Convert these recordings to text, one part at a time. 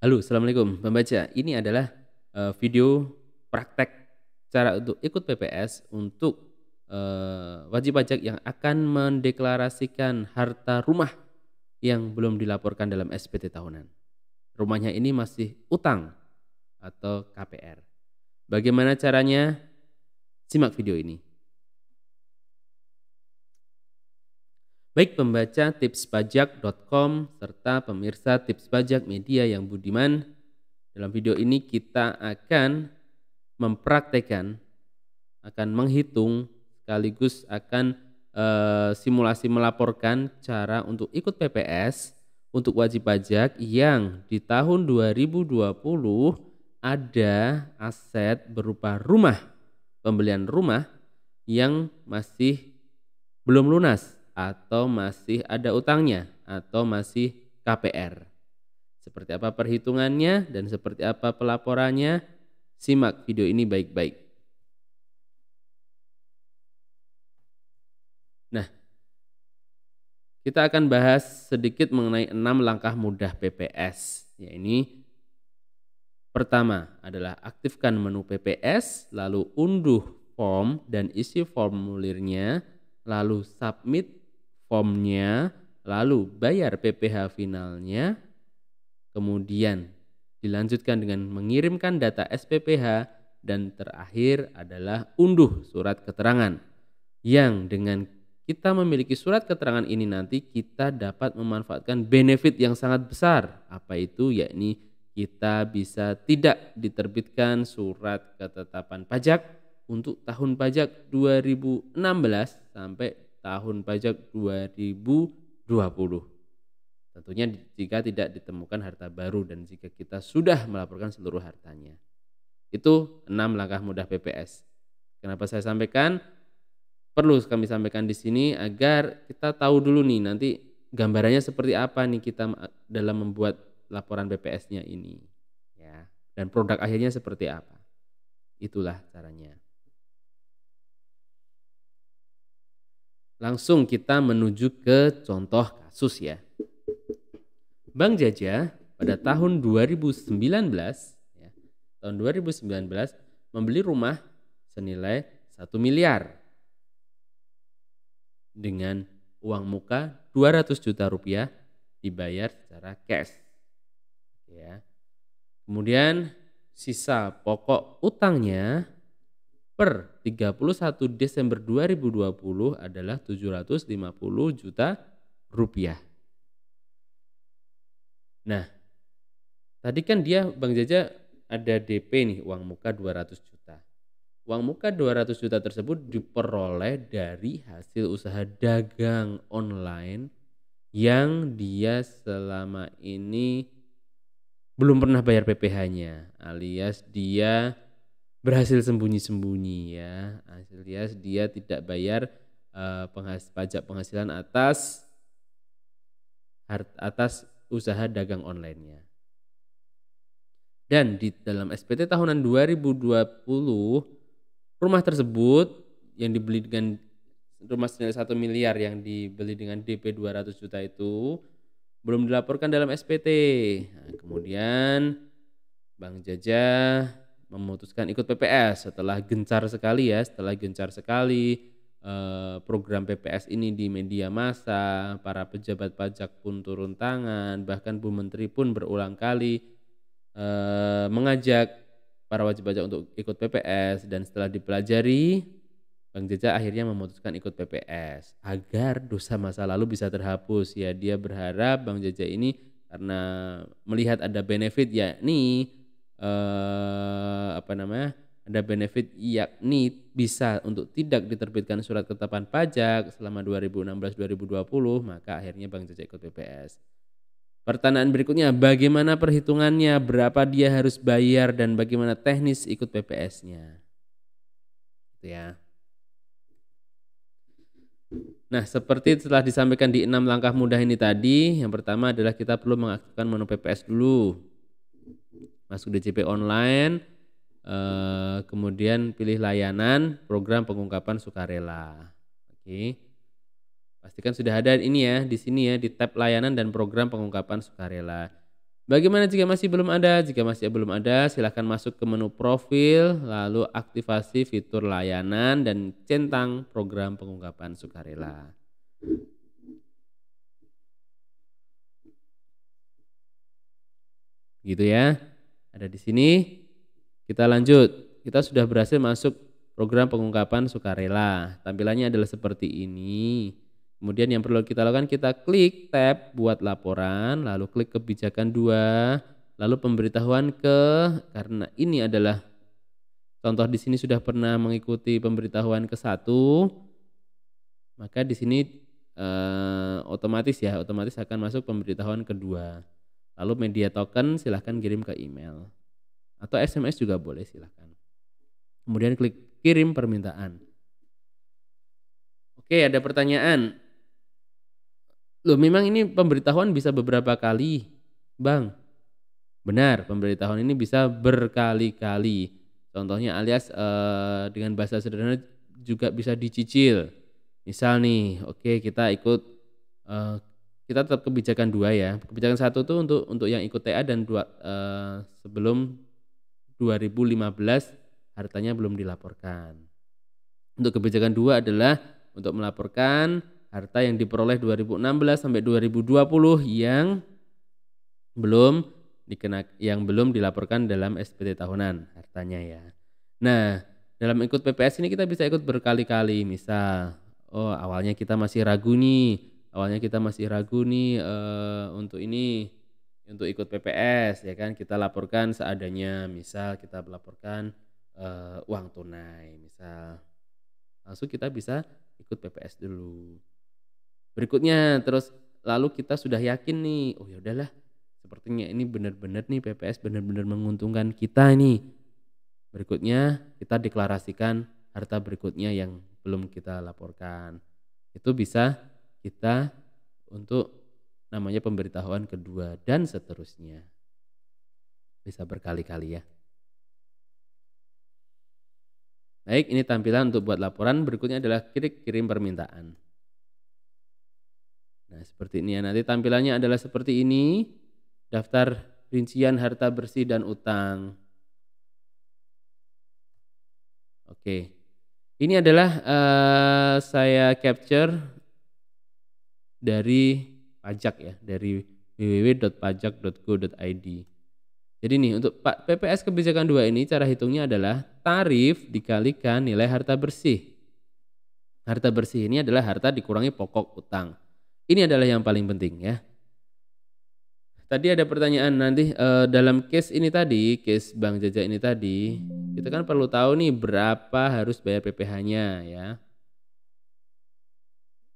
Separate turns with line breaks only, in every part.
Halo, assalamualaikum pembaca. Ini adalah video praktek cara untuk ikut PPS untuk wajib pajak yang akan mendeklarasikan harta rumah yang belum dilaporkan dalam SPT tahunan. Rumahnya ini masih utang atau KPR. Bagaimana caranya? Simak video ini. Baik pembaca tipspajak.com serta pemirsa Tips Pajak Media yang budiman, dalam video ini kita akan mempraktekkan, akan menghitung sekaligus akan simulasi melaporkan cara untuk ikut PPS untuk wajib pajak yang di tahun 2020 ada aset berupa rumah, pembelian rumah yang masih belum lunas atau masih ada utangnya atau masih KPR. Seperti apa perhitungannya dan seperti apa pelaporannya? Simak video ini baik-baik. Nah, kita akan bahas sedikit mengenai 6 langkah mudah PPS. Ya, ini pertama adalah aktifkan menu PPS, lalu unduh form dan isi formulirnya, lalu submit formnya, lalu bayar PPh finalnya, kemudian dilanjutkan dengan mengirimkan data SPPH, dan terakhir adalah unduh surat keterangan. Yang dengan kita memiliki surat keterangan ini nanti kita dapat memanfaatkan benefit yang sangat besar. Apa itu? Yakni kita bisa tidak diterbitkan surat ketetapan pajak untuk tahun pajak 2016 sampai tahun pajak 2020. Tentunya jika tidak ditemukan harta baru dan jika kita sudah melaporkan seluruh hartanya. Itu 6 langkah mudah PPS. Kenapa saya sampaikan? Perlu kami sampaikan di sini agar kita tahu dulu nih nanti gambarannya seperti apa nih kita dalam membuat laporan PPS-nya ini. Ya, dan produk akhirnya seperti apa. Itulah caranya. Langsung kita menuju ke contoh kasus ya. Bank Jajah pada tahun 2019 ya, tahun 2019 membeli rumah senilai 1 miliar dengan uang muka 200 juta rupiah dibayar secara cash. Ya. Kemudian sisa pokok utangnya per 31 Desember 2020 adalah 750 juta rupiah. Nah, tadi kan dia Bank Jajah ada DP nih uang muka 200 juta. Uang muka 200 juta tersebut diperoleh dari hasil usaha dagang online yang dia selama ini belum pernah bayar PPh-nya, alias dia berhasil sembunyi-sembunyi ya, alias dia tidak bayar pajak penghasilan atas usaha dagang online-nya. Dan di dalam SPT tahunan 2020 rumah tersebut yang dibeli dengan rumah senilai 1 miliar yang dibeli dengan DP 200 juta itu belum dilaporkan dalam SPT. Nah, kemudian Bank Jajah memutuskan ikut PPS setelah gencar sekali program PPS ini di media massa, para pejabat pajak pun turun tangan, bahkan Bu Menteri pun berulang kali mengajak para wajib pajak untuk ikut PPS. Dan setelah dipelajari, Bank Jajah akhirnya memutuskan ikut PPS agar dosa masa lalu bisa terhapus. Ya, dia berharap Bank Jajah ini karena melihat ada benefit yakni ada benefit yakni bisa untuk tidak diterbitkan surat ketetapan pajak selama 2016-2020, maka akhirnya Bank Jajah ikut PPS. Pertanyaan berikutnya, bagaimana perhitungannya, berapa dia harus bayar dan bagaimana teknis ikut PPS-nya? Gitu ya. Nah, seperti telah disampaikan di 6 langkah mudah ini tadi, yang pertama adalah kita perlu mengaktifkan menu PPS dulu. Masuk DJP online, kemudian pilih layanan program pengungkapan sukarela. Oke. Pastikan sudah ada ini ya di sini ya di tab layanan dan program pengungkapan sukarela. Bagaimana jika masih belum ada? Jika masih belum ada, silakan masuk ke menu profil, lalu aktifasi fitur layanan dan centang program pengungkapan sukarela. Gitu ya. Ada di sini. Kita lanjut. Kita sudah berhasil masuk program pengungkapan sukarela. Tampilannya adalah seperti ini. Kemudian yang perlu kita lakukan, kita klik tab buat laporan, lalu klik kebijakan 2, lalu pemberitahuan karena ini adalah contoh di sini sudah pernah mengikuti pemberitahuan ke-1, maka di sini otomatis akan masuk pemberitahuan kedua. Lalu media token silahkan kirim ke email atau SMS juga boleh, silahkan. Kemudian klik kirim permintaan. Oke, ada pertanyaan. Loh, memang ini pemberitahuan bisa beberapa kali, Bang? Benar, pemberitahuan ini bisa berkali-kali. Contohnya alias dengan bahasa sederhana juga bisa dicicil. Misal nih, oke kita ikut kita tetap kebijakan 2 ya. Kebijakan 1 tuh untuk yang ikut TA dan 2 sebelum 2015 hartanya belum dilaporkan. Untuk kebijakan 2 adalah untuk melaporkan harta yang diperoleh 2016 sampai 2020 yang belum dilaporkan dalam SPT tahunan hartanya ya. Nah, dalam ikut PPS ini kita bisa ikut berkali-kali. Misal, awalnya kita masih ragu nih untuk ikut PPS ya kan, kita laporkan seadanya. Misal kita melaporkan uang tunai misal. Langsung kita bisa ikut PPS dulu. Berikutnya terus lalu kita sudah yakin nih, oh ya udahlah, sepertinya ini benar-benar nih PPS benar-benar menguntungkan kita nih. Berikutnya kita deklarasikan harta berikutnya yang belum kita laporkan. Itu bisa kita untuk namanya pemberitahuan kedua dan seterusnya. Bisa berkali-kali ya. Baik, ini tampilan untuk buat laporan. Berikutnya adalah klik kirim permintaan. Nah, seperti ini ya. Nanti tampilannya adalah seperti ini. Daftar rincian harta bersih dan utang. Oke. Ini adalah saya capture dari pajak ya, dari www.pajak.go.id. Jadi nih untuk PPS kebijakan 2 ini cara hitungnya adalah tarif dikalikan nilai harta bersih. Harta bersih ini adalah harta dikurangi pokok utang. Ini adalah yang paling penting ya. Tadi ada pertanyaan nanti dalam case ini tadi, case Bank Jaja ini tadi, kita kan perlu tahu nih berapa harus bayar PPh-nya ya.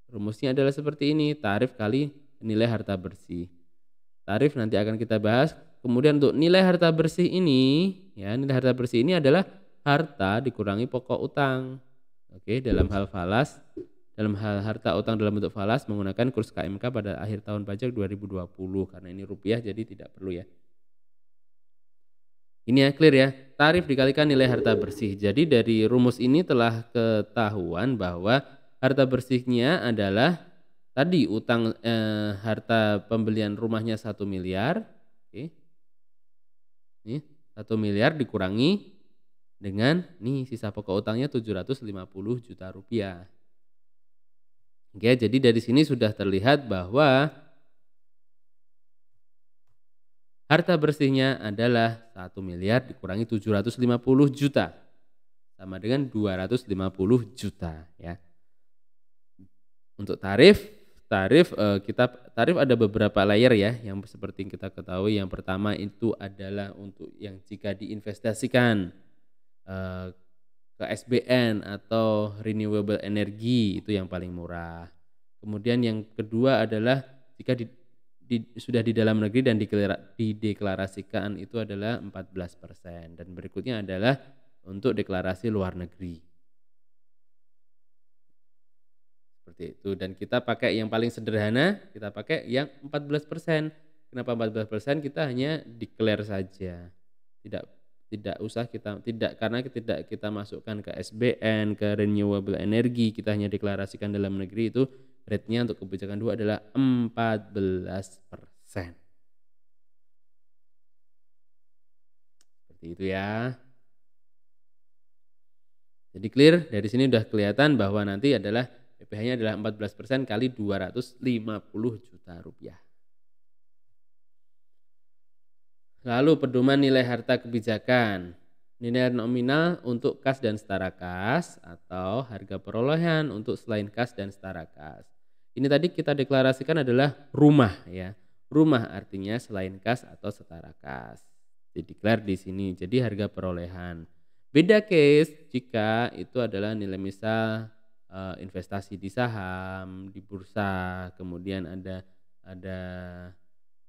Rumusnya adalah seperti ini, tarif kali nilai harta bersih. Tarif nanti akan kita bahas. Kemudian untuk nilai harta bersih ini, ya nilai harta bersih ini adalah harta dikurangi pokok utang. Oke, dalam hal harta utang dalam bentuk falas menggunakan kurs KMK pada akhir tahun pajak 2020. Karena ini rupiah jadi tidak perlu ya. Ini ya, clear ya. Tarif dikalikan nilai harta bersih. Jadi dari rumus ini telah ketahuan bahwa harta bersihnya adalah tadi utang harta pembelian rumahnya 1 miliar. Oke. Nih, 1 miliar dikurangi dengan nih sisa pokok utangnya 750 juta rupiah. Oke, jadi dari sini sudah terlihat bahwa harta bersihnya adalah 1 miliar dikurangi 750 juta. Sama dengan 250 juta ya. Untuk tarif ada beberapa layer ya yang seperti kita ketahui. Yang pertama itu adalah untuk yang jika diinvestasikan ke SBN atau renewable energy itu yang paling murah. Kemudian yang kedua adalah jika sudah di dalam negeri dan dideklarasikan itu adalah 14%. Dan berikutnya adalah untuk deklarasi luar negeri. Seperti itu. Dan kita pakai yang paling sederhana, kita pakai yang 14%. Kenapa 14%? Kita hanya declare saja. Karena tidak kita masukkan ke SBN, ke renewable energy, kita hanya deklarasikan dalam negeri, itu rate-nya untuk kebijakan 2 adalah 14%. Seperti itu ya. Jadi clear, dari sini udah kelihatan bahwa nanti adalah PPh-nya adalah 14% kali 250 juta rupiah. Lalu pedoman nilai harta kebijakan. Nilai nominal untuk kas dan setara kas atau harga perolehan untuk selain kas dan setara kas. Ini tadi kita deklarasikan adalah rumah ya. Rumah artinya selain kas atau setara kas. Dideklar di sini. Jadi harga perolehan. Beda case jika itu adalah nilai misal investasi di saham, di bursa, kemudian ada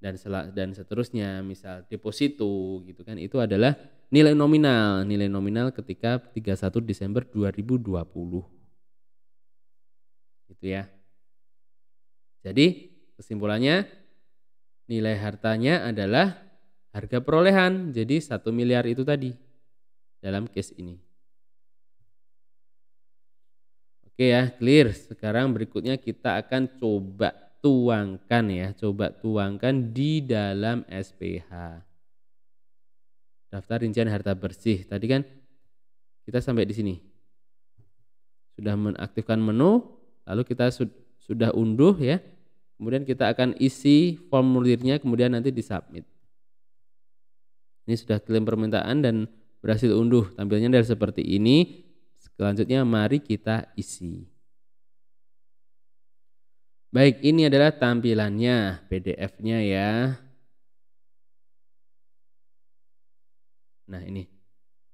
dan seterusnya, misal deposito gitu kan, itu adalah nilai nominal ketika 31 Desember 2020. Gitu ya. Jadi kesimpulannya nilai hartanya adalah harga perolehan. Jadi 1 miliar itu tadi dalam case ini. Oke ya, clear. Sekarang berikutnya kita akan coba tuangkan di dalam SPH. Daftar rincian harta bersih. Tadi kan kita sampai di sini. Sudah mengaktifkan menu, lalu kita sudah unduh ya. Kemudian kita akan isi formulirnya, kemudian nanti disubmit. Ini sudah klaim permintaan dan berhasil unduh. Tampilannya adalah seperti ini. Selanjutnya mari kita isi. Baik, ini adalah tampilannya, PDF-nya ya. Nah ini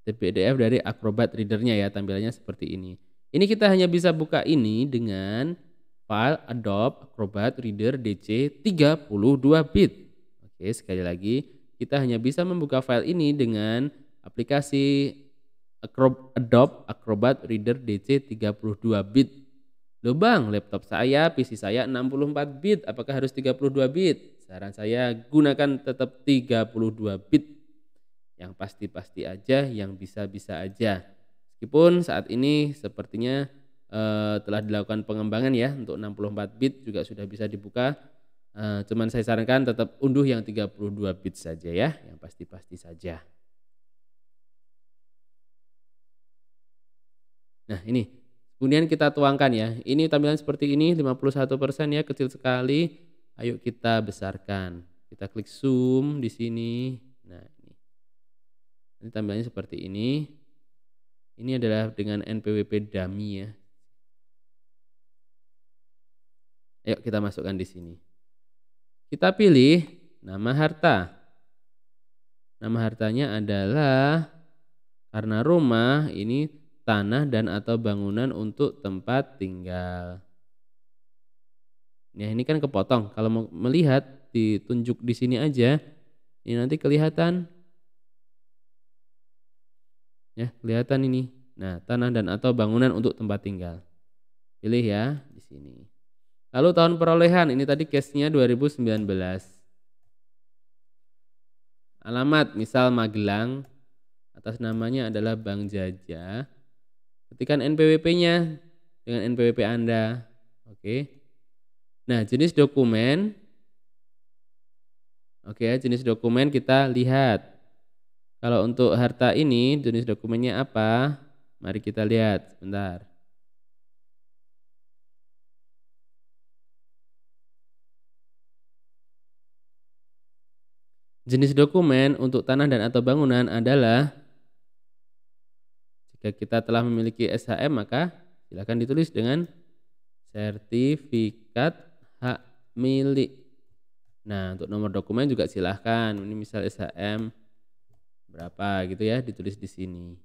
PDF dari Acrobat Reader-nya ya, tampilannya seperti ini. Ini kita hanya bisa buka ini dengan file Adobe Acrobat Reader DC 32 bit. Oke, sekali lagi kita hanya bisa membuka file ini dengan aplikasi Adobe Acrobat Reader DC 32 bit. Loh bang, laptop saya, PC saya 64 bit, apakah harus 32 bit? Saran saya gunakan tetap 32 bit. Yang pasti-pasti aja, yang bisa-bisa aja. Meskipun saat ini sepertinya telah dilakukan pengembangan ya, untuk 64 bit juga sudah bisa dibuka. Cuman saya sarankan tetap unduh yang 32 bit saja ya, yang pasti-pasti saja. Nah ini, kemudian kita tuangkan ya, ini tampilan seperti ini 51% ya, kecil sekali. Ayo kita besarkan, kita klik zoom di sini. Nah ini tampilannya seperti ini. Ini adalah dengan NPWP dummy ya. Ayo kita masukkan di sini. Kita pilih nama harta. Nama hartanya adalah, karena rumah ini tanah dan atau bangunan untuk tempat tinggal. Ya ini kan kepotong. Kalau mau melihat ditunjuk di sini aja. Ini nanti kelihatan. Ya, kelihatan ini. Nah, tanah dan atau bangunan untuk tempat tinggal. Pilih ya di sini. Lalu tahun perolehan, ini tadi case-nya 2019. Alamat misal Magelang, atas namanya adalah Bank Jaja. Ketikkan NPWP-nya dengan NPWP Anda. Oke. Nah, jenis dokumen. Oke, jenis dokumen kita lihat. Kalau untuk harta ini jenis dokumennya apa? Mari kita lihat sebentar. Jenis dokumen untuk tanah dan atau bangunan adalah, jika kita telah memiliki SHM maka silakan ditulis dengan sertifikat hak milik. Nah, untuk nomor dokumen juga silahkan. Ini misal SHM berapa gitu ya, ditulis di sini.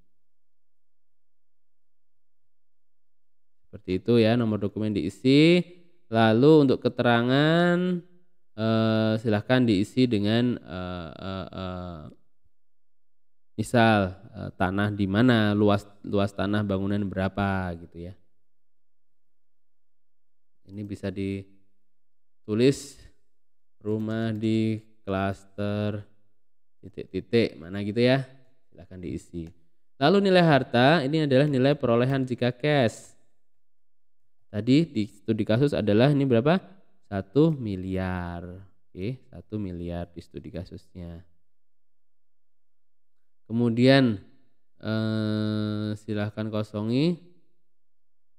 Seperti itu ya, nomor dokumen diisi. Lalu untuk keterangan silahkan diisi dengan misal tanah di mana, luas tanah bangunan berapa gitu ya. Ini bisa ditulis rumah di klaster titik-titik mana gitu ya, silahkan diisi. Lalu nilai harta ini adalah nilai perolehan jika cash. Tadi di studi kasus adalah ini berapa? 1 miliar. Oke, 1 miliar di studi kasusnya. Kemudian silahkan kosongi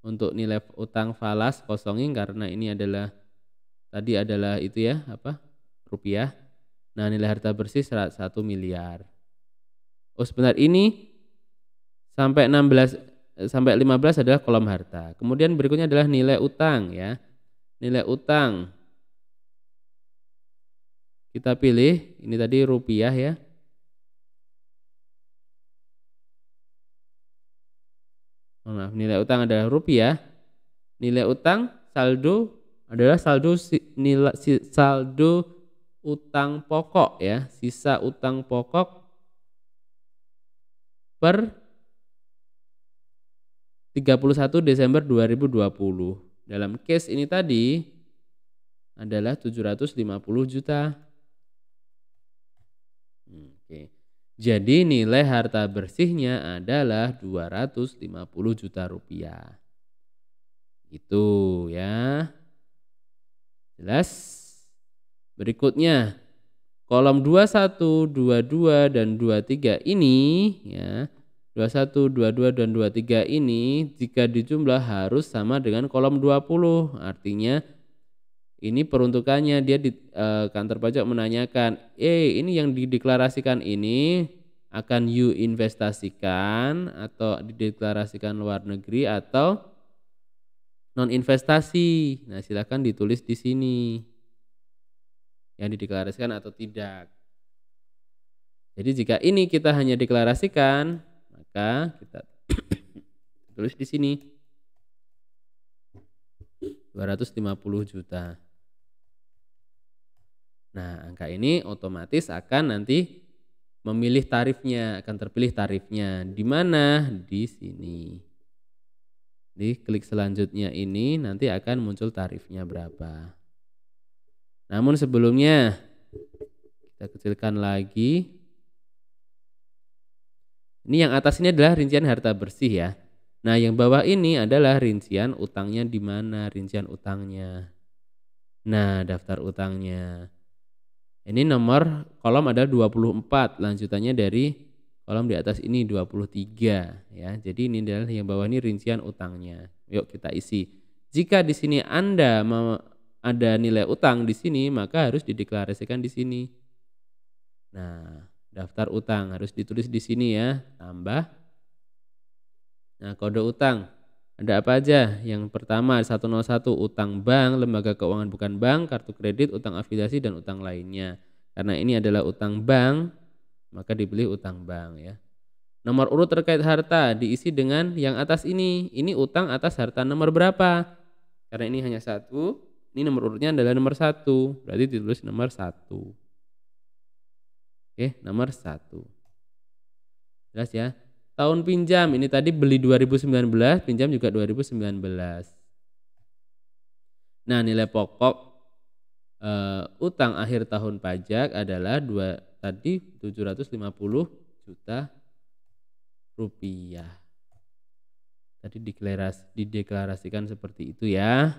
untuk nilai utang falas, kosongi karena ini adalah tadi adalah itu ya rupiah. Nah, nilai harta bersih 1 miliar. Oh, sebentar, ini sampai 15 adalah kolom harta. Kemudian berikutnya adalah nilai utang ya. Nilai utang kita pilih, ini tadi rupiah ya. Maaf, nilai utang adalah rupiah. Nilai utang saldo adalah saldo utang pokok ya, sisa utang pokok per 31 Desember 2020. Dalam case ini tadi adalah 750 juta. Oke. Jadi nilai harta bersihnya adalah 250 juta rupiah. Itu ya. Jelas? Berikutnya kolom 21, 22 dan 23 ini ya. 21, 22 dan 23 ini jika dijumlah harus sama dengan kolom 20. Artinya ini peruntukannya dia di kantor pajak menanyakan, ini yang dideklarasikan ini akan you investasikan atau dideklarasikan luar negeri atau non investasi. Nah, silakan ditulis di sini yang dideklarasikan atau tidak. Jadi jika ini kita hanya deklarasikan, maka kita tulis di sini 250 juta. Nah, angka ini otomatis akan nanti memilih tarifnya, akan terpilih tarifnya. Di mana? Di sini. Di klik selanjutnya ini nanti akan muncul tarifnya berapa. Namun sebelumnya kita kecilkan lagi. Ini yang atas ini adalah rincian harta bersih ya. Nah, yang bawah ini adalah rincian utangnya di mana, rincian utangnya. Nah, daftar utangnya. Ini nomor kolom ada 24, lanjutannya dari kolom di atas ini 23 ya. Jadi ini adalah yang bawah ini rincian utangnya. Yuk kita isi. Jika di sini Anda mau ada nilai utang di sini, maka harus dideklarasikan di sini. Nah, daftar utang harus ditulis di sini ya, tambah. Nah, kode utang ada apa aja? Yang pertama 101 utang bank, lembaga keuangan bukan bank, kartu kredit, utang afiliasi dan utang lainnya. Karena ini adalah utang bank, maka dipilih utang bank ya. Nomor urut terkait harta diisi dengan yang atas ini. Ini utang atas harta nomor berapa? Karena ini hanya satu, ini nomor urutnya adalah nomor 1. Berarti ditulis nomor 1. Oke, nomor 1. Jelas ya? Tahun pinjam, ini tadi beli 2019, pinjam juga 2019. Nah, nilai pokok utang akhir tahun pajak adalah 750 juta rupiah. Tadi dideklarasikan seperti itu ya.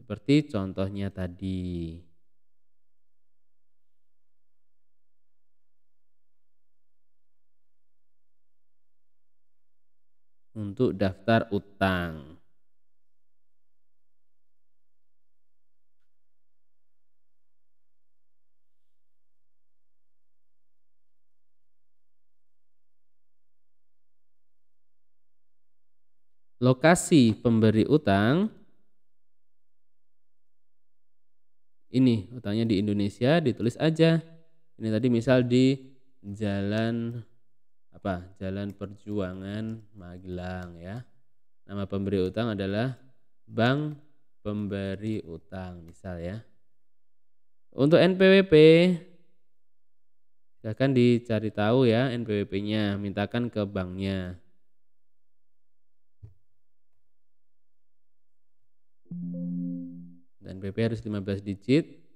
Seperti contohnya tadi. Untuk daftar utang. Lokasi pemberi utang. Ini utangnya di Indonesia, ditulis aja. Ini tadi misal di Jalan Perjuangan Magelang ya. Nama pemberi utang adalah Bank Pemberi Utang misal ya. Untuk NPWP silakan dicari tahu ya NPWP-nya, mintakan ke banknya. Dan NPWP harus 15 digit.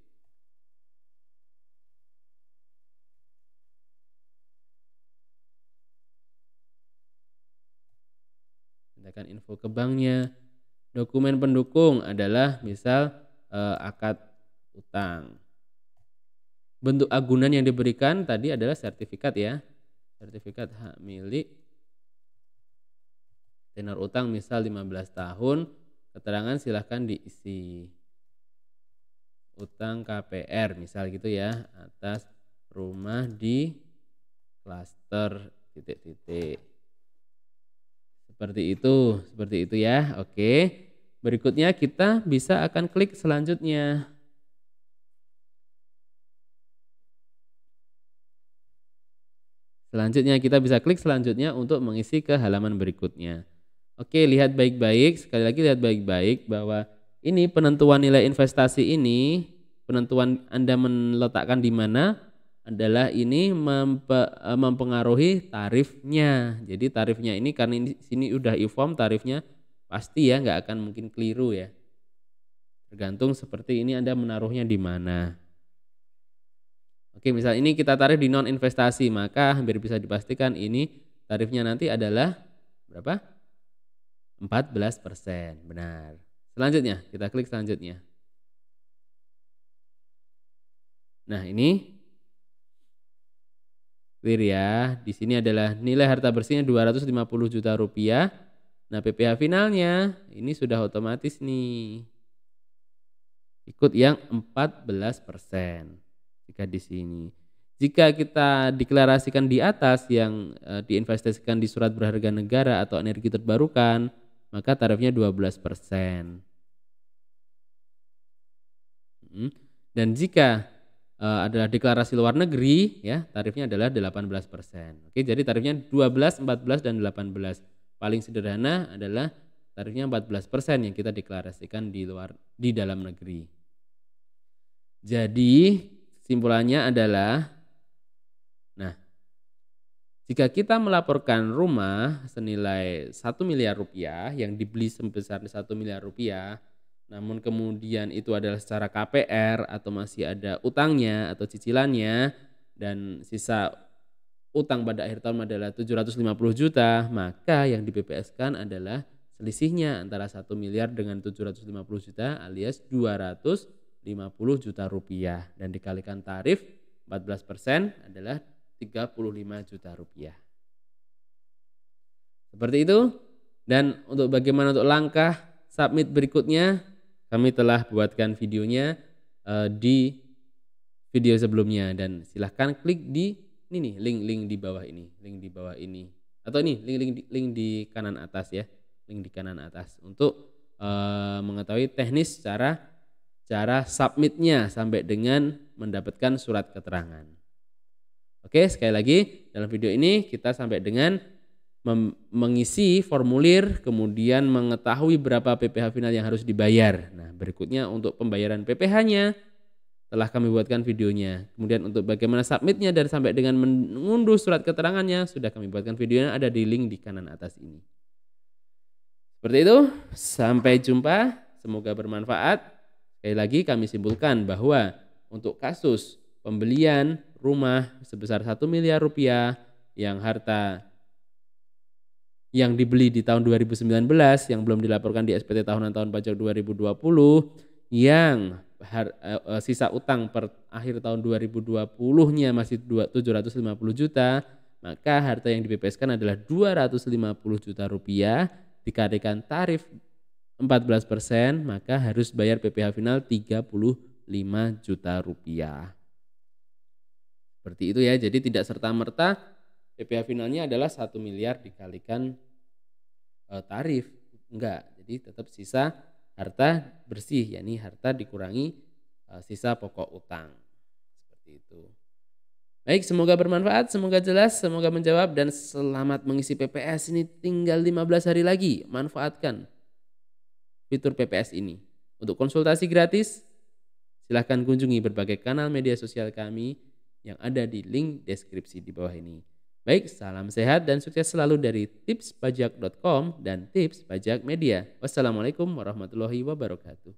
Mintakan info ke banknya. Dokumen pendukung adalah misal akad utang. Bentuk agunan yang diberikan tadi adalah sertifikat ya. sertifikat hak milik, tenor utang misal 15 tahun, keterangan silahkan diisi. Utang KPR misal gitu ya, atas rumah di klaster titik-titik. Seperti itu ya. Oke. Berikutnya kita bisa akan klik selanjutnya. Selanjutnya kita bisa klik selanjutnya untuk mengisi ke halaman berikutnya. Oke, lihat baik-baik, sekali lagi lihat baik-baik bahwa ini penentuan nilai investasi ini, penentuan Anda meletakkan di mana adalah ini mempengaruhi tarifnya. Jadi tarifnya ini karena ini sini udah e-form, tarifnya pasti ya nggak akan mungkin keliru ya. Tergantung seperti ini Anda menaruhnya di mana. Oke, misal ini kita tarik di non investasi, maka hampir bisa dipastikan ini tarifnya nanti adalah berapa? 14%, benar. Selanjutnya, kita klik selanjutnya. Nah, ini clear ya. Di sini adalah nilai harta bersihnya 250 juta rupiah. Nah, PPh finalnya ini sudah otomatis nih. Ikut yang 14% jika di sini. Jika kita deklarasikan di atas yang diinvestasikan di surat berharga negara atau energi terbarukan, maka tarifnya 12%. Dan jika adalah deklarasi luar negeri ya, tarifnya adalah 18%. Oke, jadi tarifnya 12, 14 dan 18. Paling sederhana adalah tarifnya 14% yang kita deklarasikan di dalam negeri. Jadi kesimpulannya adalah, nah, jika kita melaporkan rumah senilai 1 miliar rupiah yang dibeli sebesar 1 miliar rupiah, namun kemudian itu adalah secara KPR atau masih ada utangnya atau cicilannya dan sisa utang pada akhir tahun adalah 750 juta, maka yang di PPS-kan adalah selisihnya antara 1 miliar dengan 750 juta alias 250 juta rupiah dan dikalikan tarif 14% adalah 35 juta rupiah. Seperti itu. Dan untuk bagaimana untuk langkah submit berikutnya, kami telah buatkan videonya di video sebelumnya dan silahkan klik di ini nih, link di bawah ini, atau ini link di kanan atas ya, link di kanan atas untuk mengetahui teknis cara submitnya sampai dengan mendapatkan surat keterangan. Oke, sekali lagi dalam video ini kita sampai dengan mengisi formulir, kemudian mengetahui berapa PPh final yang harus dibayar. Nah, berikutnya untuk pembayaran PPh-nya telah kami buatkan videonya. Kemudian untuk bagaimana submitnya dan sampai dengan mengunduh surat keterangannya sudah kami buatkan videonya, ada di link di kanan atas ini. Seperti itu, sampai jumpa, semoga bermanfaat. Sekali lagi kami simpulkan bahwa untuk kasus pembelian rumah sebesar 1 miliar rupiah yang harta yang dibeli di tahun 2019 yang belum dilaporkan di SPT tahunan tahun pajak 2020 yang sisa utang per akhir tahun 2020-nya masih 750 juta, maka harta yang di-PPS-kan adalah 250 juta rupiah dikalikan tarif 14%, maka harus bayar PPh final 35 juta rupiah. Seperti itu ya, jadi tidak serta-merta PPh finalnya adalah 1 miliar dikalikan tarif. Enggak, jadi tetap sisa harta bersih, yakni harta dikurangi sisa pokok utang. Seperti itu. Baik, semoga bermanfaat, semoga jelas, semoga menjawab, dan selamat mengisi PPS ini tinggal 15 hari lagi. Manfaatkan fitur PPS ini. Untuk konsultasi gratis, silahkan kunjungi berbagai kanal media sosial kami yang ada di link deskripsi di bawah ini. Baik, salam sehat dan sukses selalu dari tipspajak.com dan Tips Pajak Media. Wassalamualaikum warahmatullahi wabarakatuh.